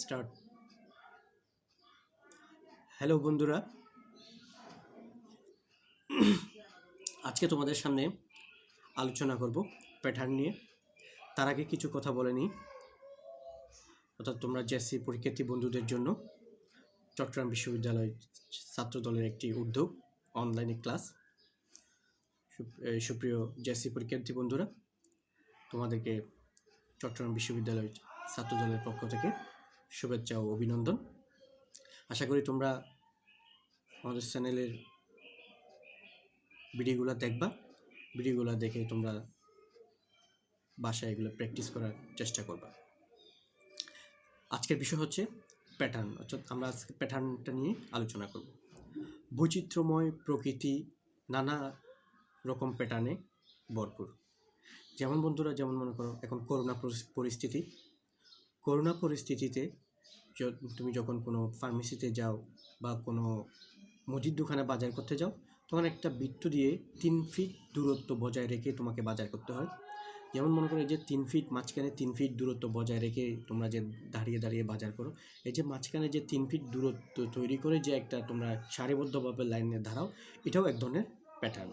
Start. Hello বন্ধুরা, আজকে তোমাদের সামনে আলোচনা করব প্যাটার্ন নিয়ে। তার আগে কিছু কথা বলে নিই। অর্থাৎ তোমরা জেএসসি পরীক্ষার্থী বন্ধুদের জন্য চট্টগ্রাম বিশ্ববিদ্যালয় ছাত্র দলের একটি উদ্যোগ অনলাইনে ক্লাস। সুপ্রিয় জেএসসি পরীক্ষার্থী বন্ধুরা, তোমাদেরকে চট্টগ্রাম বিশ্ববিদ্যালয় ছাত্র দলের পক্ষ থেকে শুভেচ্ছা ও অভিনন্দন। আশা করি তোমরা আমাদের চ্যানেলের ভিডিওগুলো দেখবা। ভিডিওগুলো দেখে তোমরা বাসায় এগুলো প্র্যাকটিস করার চেষ্টা করবা। আজকের বিষয় হচ্ছে প্যাটার্ন। অর্থাৎ আমরা আজকে প্যাটার্নটা নিয়ে আলোচনা করব। বৈচিত্র্যময় প্রকৃতি নানা রকম প্যাটার্নে ভরপুর। যেমন বন্ধুরা, যেমন মনে করো এখন করোনা পরিস্থিতিতে তুমি যখন কোনো ফার্মেসিতে যাও বা কোনো মুদির দোকানে বাজার করতে যাও, তখন একটা বৃত্ত দিয়ে 3 ফিট দূরত্ব বজায় রেখে তোমাকে বাজার করতে হয়। যেমন মনে করো, এই যে 3 ফিট মাঝখানে 3 ফিট দূরত্ব বজায় রেখে তোমরা যে দাঁড়িয়ে দাঁড়িয়ে বাজার করো, এই যে মাঝখানে যে 3 ফিট দূরত্ব তৈরি করে যে একটা তোমরা সারিবদ্ধভাবে লাইনে দাঁড়াও, এটাও এক ধরনের প্যাটার্ন।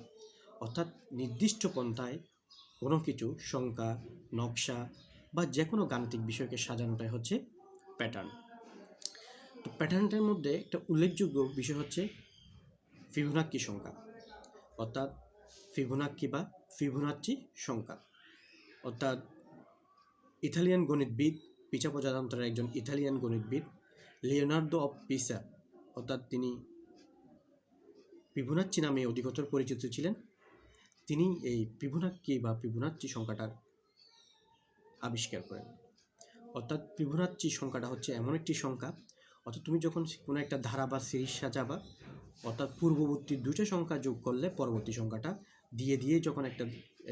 অর্থাৎ নির্দিষ্ট পন্থায় কোনো কিছু সংখ্যা, নকশা বা যে কোনো গাণিতিক বিষয়কে সাজানোটাই হচ্ছে প্যাটার্ন। তো প্যাটার্নটার মধ্যে একটা উল্লেখযোগ্য বিষয় হচ্ছে ফিবোনাক্কি সংখ্যা, অর্থাৎ ফিবোনাক্কি বা ফিবোনাচ্চি সংখ্যা। অর্থাৎ ইতালিয়ান গণিতবিদ, পিসা প্রজাতন্ত্রের একজন ইতালিয়ান গণিতবিদ লিওনার্দো অফ পিসা, অর্থাৎ তিনি ফিবোনাচ্চি নামে অধিকতর পরিচিত ছিলেন। তিনি এই ফিবোনাক্কি বা ফিবোনাচ্চি সংখ্যাটার আবিষ্কার করেন। অর্থাৎ ফিবোনাচ্চি সংখ্যাটা হচ্ছে এমন একটি সংখ্যা, অর্থাৎ তুমি যখন কোনো একটা ধারা বা সিরিজ সাজাবা, অর্থাৎ পূর্ববর্তী দুটো সংখ্যা যোগ করলে পরবর্তী সংখ্যাটা দিয়ে দিয়ে যখন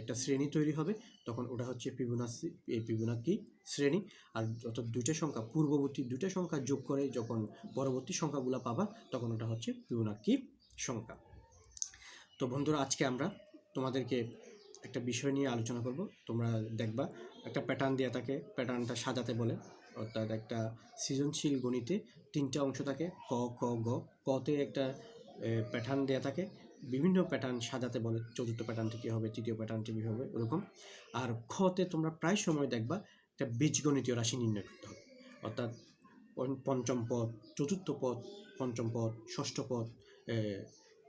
একটা শ্রেণী তৈরি হবে, তখন ওটা হচ্ছে ফিবোনাক্কি শ্রেণী। আর অর্থাৎ পূর্ববর্তী দুটো সংখ্যা যোগ করে যখন পরবর্তী সংখ্যাগুলো পাবা, তখন ওটা হচ্ছে ফিবোনাক্কি সংখ্যা। তো বন্ধুরা, আজকে আমরা তোমাদেরকে একটা বিষয় নিয়ে আলোচনা করব। তোমরা দেখবা একটা প্যাটার্ন দেওয়া থাকে, প্যাটার্নটা সাজাতে বলে। অর্থাৎ একটা সৃজনশীল গণিতে 3টা অংশ থাকে, ক, খ, গ। কতে একটা প্যাটার্ন দেওয়া থাকে, বিভিন্ন প্যাটার্ন সাজাতে বলে। চতুর্থ প্যাটার্নটি কী হবে, তৃতীয় প্যাটার্নটি কী হবে, ওরকম। আর খতে তোমরা প্রায় সময় দেখবা একটা বীজগণিতীয় রাশি নির্ণয় করতে হবে। অর্থাৎ পঞ্চম পদ, চতুর্থ পদ, পঞ্চম পদ, ষষ্ঠ পদ,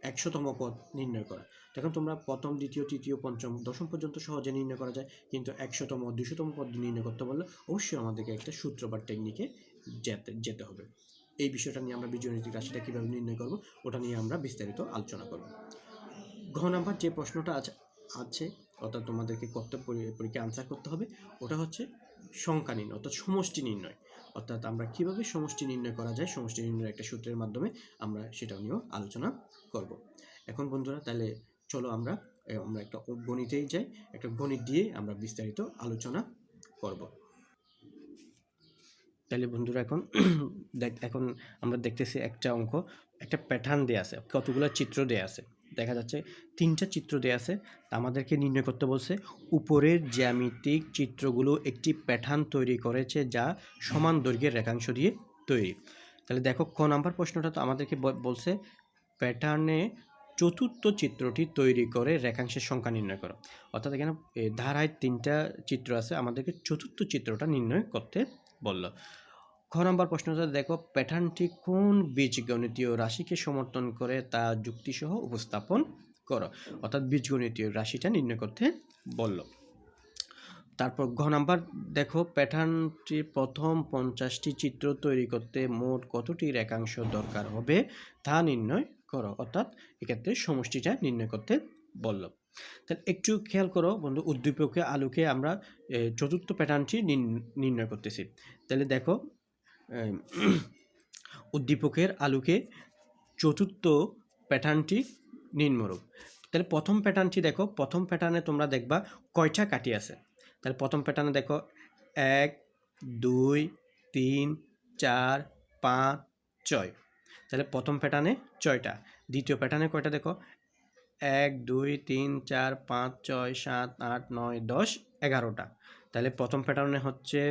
100তম পদ নির্ণয় করা। তখন তোমরা প্রথম, দ্বিতীয়, তৃতীয়, পঞ্চম, দশম পর্যন্ত সহজে নির্ণয় করা যায়, কিন্তু 100তম, 200তম পদ নির্ণয় করতে বললে অবশ্যই আমাদেরকে একটা সূত্র বা টেকনিকে যেতে হবে। এই বিষয়টা নিয়ে আমরা বীজগণিতিক রাশিটা কীভাবে নির্ণয় করব, ওটা নিয়ে আমরা বিস্তারিত আলোচনা করব। ঘ নাম্বার যে প্রশ্নটা আছে, অর্থাৎ তোমাদেরকে পরীক্ষায় আনসার করতে হবে, ওটা হচ্ছে সংখ্যা নির্ণয়, অর্থাৎ সমষ্টি নির্ণয়। অর্থাৎ আমরা কীভাবে সমষ্টি নির্ণয় করা যায়, সমষ্টি নির্ণয়ের একটা সূত্রের মাধ্যমে আমরা সেটা নিয়েও আলোচনা করব। এখন বন্ধুরা, তাহলে চলো আমরা একটা গণিতেই যাই, একটা গণিত দিয়ে আমরা বিস্তারিত আলোচনা করব। তাহলে বন্ধুরা, এখন আমরা দেখতেছি একটা অঙ্ক, একটা প্যাটার্ন দেয়া আছে, কতগুলো চিত্র দেয়া আছে। দেখা যাচ্ছে 3টা চিত্র দেয়া আছে। আমাদেরকে নির্ণয় করতে বলছে উপরের জ্যামিতিক চিত্রগুলো একটি প্যাটার্ন তৈরি করেছে যা সমান দৈর্ঘ্যের রেখাংশ দিয়ে তৈরি। তাহলে দেখো, ক নাম্বার প্রশ্নটা তো আমাদেরকে বলছে প্যাটার্নে চতুর্থ চিত্রটি তৈরি করে রেখাংশের সংখ্যা নির্ণয় করো। অর্থাৎ এখানে ধারায় 3টা চিত্র আছে, আমাদেরকে চতুর্থ চিত্রটা নির্ণয় করতে বলল। খ নম্বর প্রশ্নটা দেখো, প্যাটার্নটি কোন বীজগণিতীয় রাশিকে সমর্থন করে তা যুক্তিসহ উপস্থাপন করো। অর্থাৎ বীজগণিতীয় রাশিটা নির্ণয় করতে বলল। তারপর ঘ নাম্বার দেখো, প্যাটার্নটির প্রথম 50টি চিত্র তৈরি করতে মোট কতটি রেখাংশ দরকার হবে তা নির্ণয় করো। অর্থাৎ এক্ষেত্রে সমষ্টিটা নির্ণয় করতে বলল। তাহলে একটু খেয়াল করো বন্ধু, উদ্দীপকে আলোকে আমরা চতুর্থ প্যাটার্নটি নির্ণয় করতেছি। তাহলে দেখো, উদ্দীপকের আলোকে চতুর্থ প্যাটার্নটি নির্ণয়। তাহলে প্রথম প্যাটার্নটি দেখো, প্রথম প্যাটার্নে তোমরা দেখবা কয়টা কাঠি আছে। তাহলে প্রথম প্যাটার্নে দেখো 1, 2, 3, 4, 5, 6। তাহলে প্রথম প্যাটার্নে 6টা। দ্বিতীয় প্যাটার্নে কয়টা দেখো, 1, 2, 3, 4, 5, 6, 7, 8, 9, 10, 11টা। তাহলে প্রথম প্যাটার্নে হচ্ছে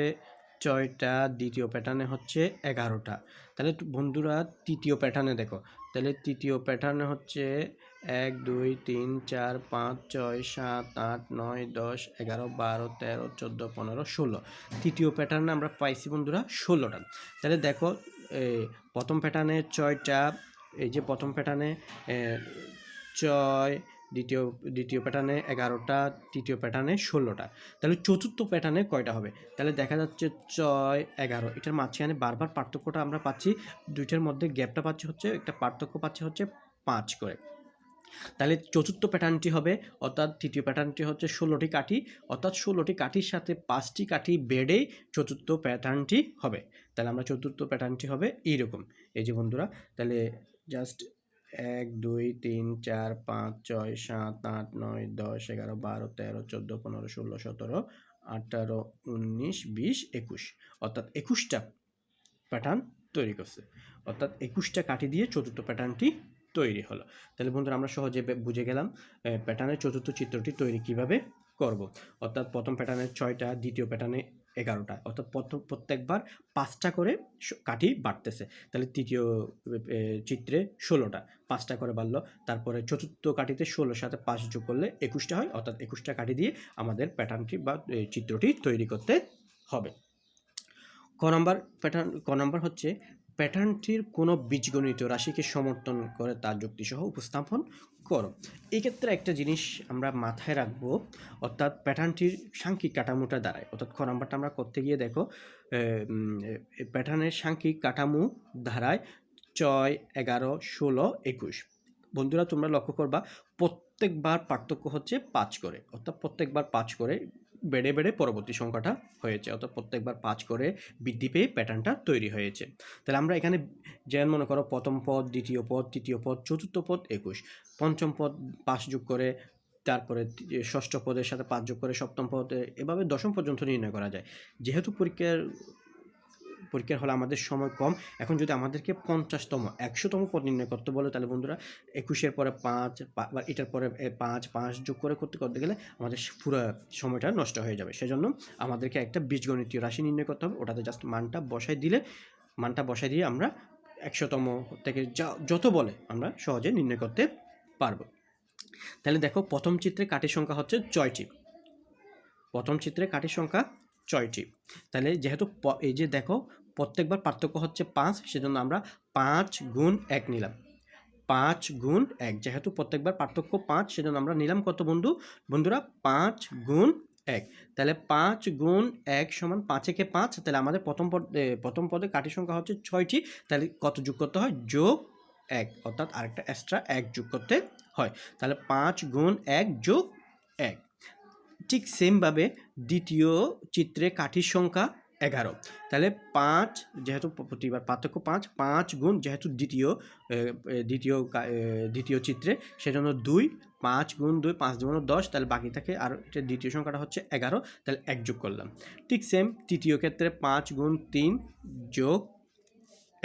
ছয়টা, দ্বিতীয় প্যাটার্নে হচ্ছে 11টা। তাহলে বন্ধুরা তৃতীয় প্যাটার্নে দেখো, তাহলে তৃতীয় প্যাটার্নে হচ্ছে 1 2 3 4 5 6 7 8 9 10 11 12 13 14 15 16। তৃতীয় প্যাটার্নে আমরা পাইছি বন্ধুরা 16টা। তাহলে দেখো প্রথম প্যাটার্নে 6টা, এই যে প্রথম প্যাটার্নে 6, দ্বিতীয় প্যাটার্নে 11টা, তৃতীয় প্যাটার্নে 16টা। তাহলে চতুর্থ প্যাটার্নে কয়টা হবে? তাহলে দেখা যাচ্ছে 6 11, এটার মাঝখানে বারবার পার্থক্যটা আমরা পাচ্ছি, দুইটার মধ্যে গ্যাপটা পাচ্ছি হচ্ছে, একটা পার্থক্য পাচ্ছি হচ্ছে 5 করে। তাহলে চতুর্থ প্যাটার্নটি হবে, অর্থাৎ তৃতীয় প্যাটার্নটি হচ্ছে 16টি কাঠি, অর্থাৎ 16টি কাঠির সাথে 5টি কাঠি বেড়েই চতুর্থ প্যাটার্নটি হবে। তাহলে আমরা চতুর্থ প্যাটার্নটি হবে এইরকম। এই যে বন্ধুরা, তাহলে জাস্ট 1 2 3 4 5 6 7 8 9 10 11 12 13 14 15 16 17 18 19 20 21, অর্থাৎ 21টা প্যাটার্ন তৈরি করছে, অর্থাৎ 21টা কাঠি দিয়ে চতুর্থ প্যাটার্নটি তৈরি হলো। তাহলে বন্ধুরা আমরা সহজে বুঝে গেলাম প্যাটার্নের চতুর্থ চিত্রটি তৈরি কিভাবে করব। অর্থাৎ প্রথম প্যাটার্নে 6টা, দ্বিতীয় প্যাটার্নে 11টা, অর্থাৎ প্রত্যেকবার 5টা করে কাঠি বাড়তেছে। তাহলে তৃতীয় চিত্রে 16টা, 5টা করে বাড়লো। তারপরে চতুর্থ কাঠিতে 16 সাথে 5 যোগ করলে 21টা হয়, অর্থাৎ 21টা কাঠি দিয়ে আমাদের প্যাটার্নটি বা চিত্রটি তৈরি করতে হবে। ক নম্বর হচ্ছে প্যাটার্নটির কোনো বীজগণিত রাশিকে সমর্থন করে তার যুক্তিসহ উপস্থাপন করো। এই ক্ষেত্রে একটা জিনিস আমরা মাথায় রাখবো, অর্থাৎ প্যাটার্নটির সাংখ্যিক কাঠামোটা দাঁড়ায়। অর্থাৎ খ নম্বরটা আমরা করতে গিয়ে দেখো প্যাটার্নের সাংখ্যিক কাঠামো ধারায় 6 11 16 21। বন্ধুরা তোমরা লক্ষ্য করবা প্রত্যেকবার পার্থক্য হচ্ছে 5 করে, অর্থাৎ প্রত্যেকবার 5 করে বেড়ে বেড়ে পরবর্তী সংখ্যাটা হয়েছে, অর্থাৎ প্রত্যেকবার 5 করে বৃদ্ধি পেয়ে প্যাটার্নটা তৈরি হয়েছে। তাহলে আমরা এখানে যেমন মনে করো প্রথম পদ, দ্বিতীয় পদ, তৃতীয় পদ, চতুর্থ পদ 21, পঞ্চম পদ 5 যোগ করে, তারপরে ষষ্ঠ পদের সাথে 5 যোগ করে সপ্তম পদে, এভাবে দশম পর্যন্ত নির্ণয় করা যায়। যেহেতু পরীক্ষার হলে আমাদের সময় কম, এখন যদি আমাদেরকে 50তম 100তম পদ নির্ণয় করতে বলে, তাহলে বন্ধুরা 21-এর পরে 5 বা এটার পরে 5 যোগ করে করতে গেলে আমাদের পুরো সময়টা নষ্ট হয়ে যাবে। সেজন্য আমাদেরকে একটা বীজগণিতীয় রাশি নির্ণয় করতে হবে, ওটাতে জাস্ট মানটা বসাই দিয়ে আমরা 100তম থেকে যত বলে আমরা সহজে নির্ণয় করতে পারবো। তাহলে দেখো প্রথম চিত্রে কাঠির সংখ্যা হচ্ছে 6টি, প্রথম চিত্রে কাঠির সংখ্যা 6টি। তাহলে যেহেতু এই যে দেখো প্রত্যেকবার পার্থক্য হচ্ছে 5, সেজন্য আমরা 5 গুণ 1 নিলাম। 5 গুণ 1, যেহেতু প্রত্যেকবার পার্থক্য 5, সেজন্য আমরা নিলাম কত বন্ধুরা 5 গুণ 1। তাহলে 5 গুণ 1 সমান 5 একে 5। তাহলে আমাদের প্রথম পদে কাঠির সংখ্যা হচ্ছে 6টি। তাহলে কত যোগ করতে হয়? যোগ 1, অর্থাৎ আরেকটা এক্সট্রা 1 যোগ করতে হয়। তাহলে 5 গুণ 1 যোগ 1। ঠিক সেমভাবে দ্বিতীয় চিত্রে কাঠির সংখ্যা 11। তাহলে 5, যেহেতু প্রতিবার পার্থক্য 5 গুণ, যেহেতু দ্বিতীয় চিত্রে, সেজন্য 2, 5 গুণ 2, 5 2 10। তাহলে বাকি থাকে আর দ্বিতীয় সংখ্যাটা হচ্ছে 11, তাহলে 1 যোগ করলাম। ঠিক সেম তৃতীয় ক্ষেত্রে 5 গুণ 3 যোগ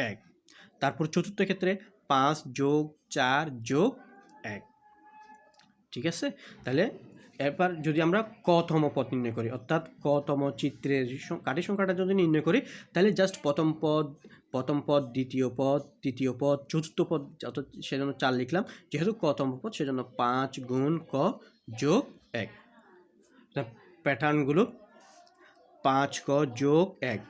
1। তারপর চতুর্থ ক্ষেত্রে 5 যোগ 4 যোগ 1। ঠিক আছে? তাহলে এবার যদি আমরা কতম পদ নির্ণয় করি, অর্থাৎ কতম চিত্রের কাঠির সংখ্যাটা যদি নির্ণয় করি, তাহলে জাস্ট প্রথম পদ, দ্বিতীয় পদ, তৃতীয় পদ, চতুর্থ পদ, সেজন্য 4 লিখলাম। যেহেতু কতম পদ, সেজন্য 5 গুণ ক যোগ 1। প্যাটার্নগুলো 5 ক যোগ 1,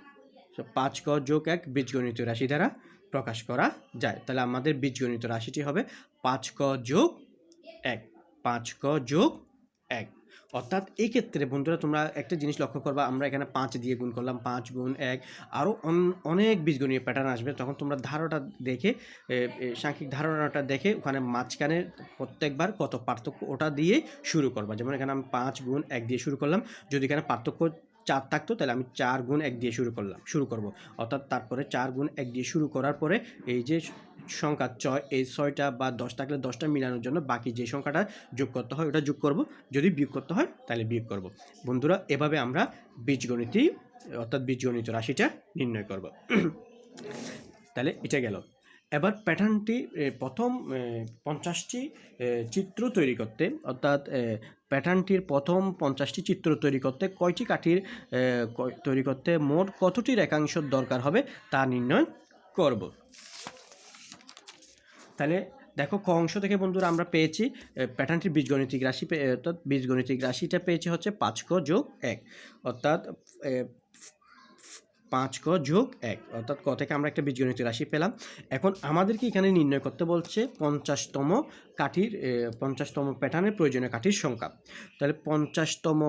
5 ক যোগ 1 বীজগণিত রাশি দ্বারা প্রকাশ করা যায়। তাহলে আমাদের বীজগণিত রাশিটি হবে 5 ক যোগ 1, 5 ক যোগ 1। অর্থাৎ এই ক্ষেত্রে বন্ধুরা তোমরা একটা জিনিস লক্ষ্য করবা, আমরা এখানে 5 দিয়ে গুণ করলাম, 5 গুণ 1, আরও অনেক বীজগণিত প্যাটার্ন আসবে। তখন তোমরা ধারণাটা দেখে, সাংখ্যিক ধারণাটা দেখে ওখানে মাঝখানে প্রত্যেকবার কত পার্থক্য ওটা দিয়ে শুরু করবা। যেমন এখানে আমি 5 গুণ 1 দিয়ে শুরু করলাম, যদি এখানে পার্থক্য 4 থাকতো, তাহলে আমি 4 গুণ 1 দিয়ে শুরু করব। অর্থাৎ তারপরে 4 গুণ 1 দিয়ে শুরু করার পরে এই যে সংখ্যা 6, এই 6টা বা 10 থাকলে 10টা মিলানোর জন্য বাকি যে সংখ্যাটা যোগ করতে হয় ওটা যোগ করব, যদি বিয়োগ করতে হয় তাহলে বিয়োগ করব। বন্ধুরা এভাবে আমরা বীজগণিত রাশিটা নির্ণয় করব। তাহলে এটা গেল। এবার প্যাটার্নটি প্রথম 50টি চিত্র তৈরি করতে, অর্থাৎ প্যাটার্নটির প্রথম 50টি চিত্র তৈরি করতে কয়টি কাঠির তৈরি করতে মোট কতটি রেখাংশ দরকার হবে তা নির্ণয় করব। তাহলে দেখো ক অংশ থেকে বন্ধুরা আমরা পেয়েছি প্যাটার্নটির বীজগণিতিক রাশি, অর্থাৎ বীজগণিতিক রাশিটা পেয়েছি হচ্ছে 5ক যোগ 1, অর্থাৎ 5ক যোগ 1, অর্থাৎ ক থেকে আমরা একটা বীজগণিত রাশি পেলাম। এখন আমাদেরকে এখানে নির্ণয় করতে বলছে 50তম প্যাটার্নের প্রয়োজনীয় কাঠির সংখ্যা। তাহলে 50তম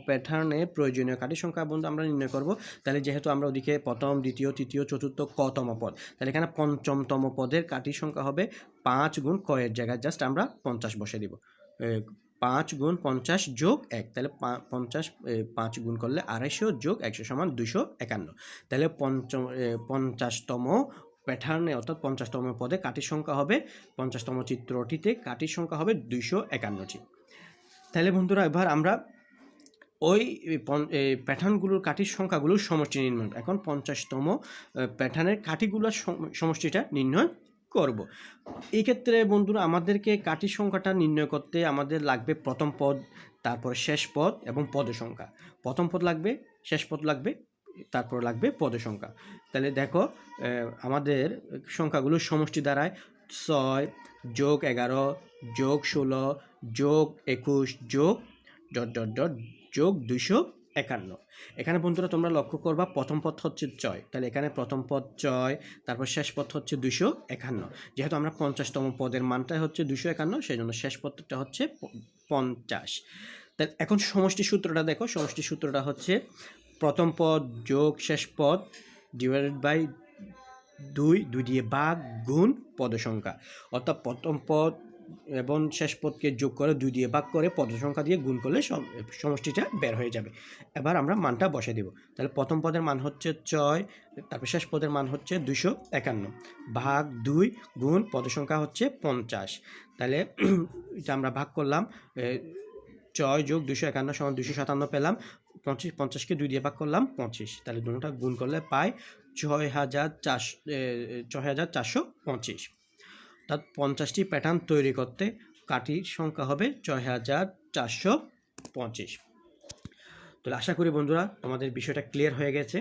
প্যাটার্নে প্রয়োজনীয় কাঠির সংখ্যা বন্ধু আমরা নির্ণয় করব। তাহলে যেহেতু আমরা ওদিকে প্রথম, দ্বিতীয়, তৃতীয়, চতুর্থ, কতম পদ, তাহলে এখানে 5মতম পদের কাঠির সংখ্যা হবে 5 গুণ ক এর জায়গায় জাস্ট আমরা 50 বসে দিব। 5 গুণ 50 যোগ 1, তাহলে 5 গুণ করলে 250 যোগ 100 সমান 251। তাহলে 50তম প্যাটার্নে, অর্থাৎ 50তম পদে কাঠির সংখ্যা হবে, 50তম চিত্রটিতে কাঠির সংখ্যা হবে 251টি। তাহলে বন্ধুরা এবার আমরা ওই প্যাটার্নগুলোর কাঠির সংখ্যাগুলোর সমষ্টি নির্ণয়। এখন 50তম প্যাটার্নের কাঠিগুলোর সমষ্টিটা নির্ণয় করব। এই ক্ষেত্রে বন্ধুরা আমাদেরকে কাঠির সংখ্যাটা নির্ণয় করতে আমাদের লাগবে প্রথম পদ, তারপর শেষ পদ এবং পদের সংখ্যা। প্রথম পদ লাগবে, শেষ পদ লাগবে, তারপর লাগবে পদের সংখ্যা। তাহলে দেখো আমাদের সংখ্যাগুলোর সমষ্টি দাঁড়ায় 6 যোগ 11 যোগ 16 যোগ 21 যোগ ... যোগ 251। এখানে বন্ধুরা তোমরা লক্ষ্য করবা প্রথম পদ হচ্ছে 6, তাহলে এখানে প্রথম পদ 6, তারপর শেষ পদ হচ্ছে 251। যেহেতু আমরা 50তম পদের মানটা হচ্ছে 251, সেই জন্য শেষ পদটা হচ্ছে 50। তাহলে এখন সমষ্টি সূত্রটা দেখো, সমষ্টি সূত্রটা হচ্ছে প্রথম পদ যোগ শেষ পদ ডিভাইডেড বাই 2 দিয়ে ভাগ গুণ পদ সংখ্যা, অর্থাৎ প্রথম পদ এবং শেষ পদকে যোগ করে 2 দিয়ে ভাগ করে পদ সংখ্যা দিয়ে গুণ করলে সমষ্টিটা বের হয়ে যাবে। এবার আমরা মানটা বসে দেব। তাহলে প্রথম পদের মান হচ্ছে 6, তারপর শেষ পদের মান হচ্ছে 251 ভাগ 2 গুণ পদ সংখ্যা হচ্ছে 50। তাহলে এটা আমরা ভাগ করলাম, 6 যোগ 251 সমান 257 পেলাম। 50কে 2 দিয়ে ভাগ করলাম 25, তাহলে দুটোটা গুণ করলে পাই 6425। অর্থাৎ 50টি প্যাটার্ন তৈরি করতে কাঠির সংখ্যা হবে 6425। তাহলে আশা করি বন্ধুরা তোমাদের বিষয়টা ক্লিয়ার হয়ে গেছে।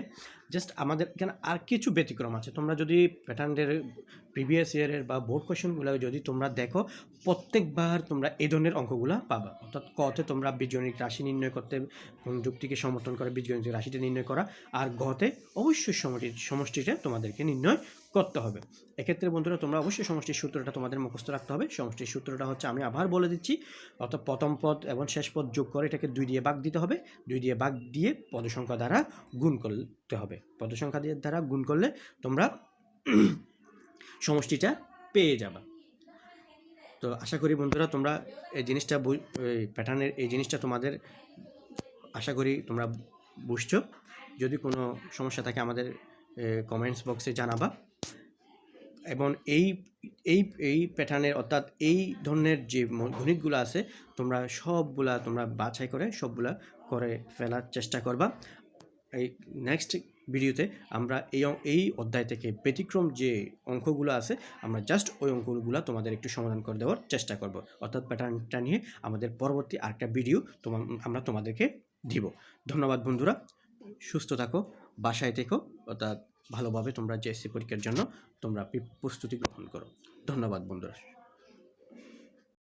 জাস্ট আমাদের এখানে আর কিছু ব্যতিক্রম আছে। তোমরা যদি প্যাটার্নের প্রিভিয়াস ইয়ারের বা বোর্ড কোয়েশনগুলো যদি তোমরা দেখো, প্রত্যেকবার তোমরা এই ধরনের অঙ্কগুলো পাবা। অর্থাৎ কতে তোমরা বীজগণিত রাশি নির্ণয় করতে যুক্তিকে সমর্থন করে বীজগণিত রাশিটা নির্ণয় করা, আর গতে অবশ্যই সমষ্টিটা তোমাদেরকে নির্ণয় করতে হবে। এক্ষেত্রে বন্ধুরা তোমরা অবশ্যই সমষ্টির সূত্রটা তোমাদের মুখস্থ রাখতে হবে। সমষ্টির সূত্রটা হচ্ছে, আমি আবার বলে দিচ্ছি, অর্থাৎ প্রথম পদ এবং শেষ পদ যোগ করে এটাকে 2 দিয়ে ভাগ দিতে হবে, 2 দিয়ে ভাগ দিয়ে পদ সংখ্যা দ্বারা গুণ করতে হবে। পদ সংখ্যা দ্বারা গুণ করলে তোমরা সমষ্টিটা পেয়ে যাবে। তো আশা করি বন্ধুরা তোমরা এই জিনিসটা প্যাটার্নের এই জিনিসটা তোমাদের আশা করি তোমরা বুঝছো। যদি কোনো সমস্যা থাকে আমাদের কমেন্টস বক্সে জানাবা। এবং এই প্যাটার্নের, অর্থাৎ এই ধরনের যে গণিতগুলো আছে তোমরা বাছাই করে সবগুলা করে ফেলার চেষ্টা করবা। এই নেক্সট ভিডিওতে আমরা এই অধ্যায় থেকে ব্যতিক্রম যে অঙ্কগুলো আছে আমরা জাস্ট ওই অঙ্কগুলো তোমাদের একটু সমাধান করে দেওয়ার চেষ্টা করব। অর্থাৎ প্যাটার্নটা নিয়ে আমাদের পরবর্তী আরেকটা ভিডিও আমরা তোমাদেরকে দিব। ধন্যবাদ বন্ধুরা, সুস্থ থাকো, বাসায় থেকো, অর্থাৎ ভালোভাবে তোমরা JSC পরীক্ষার জন্য তোমরা প্রস্তুতি গ্রহণ করো। ধন্যবাদ বন্ধুরা।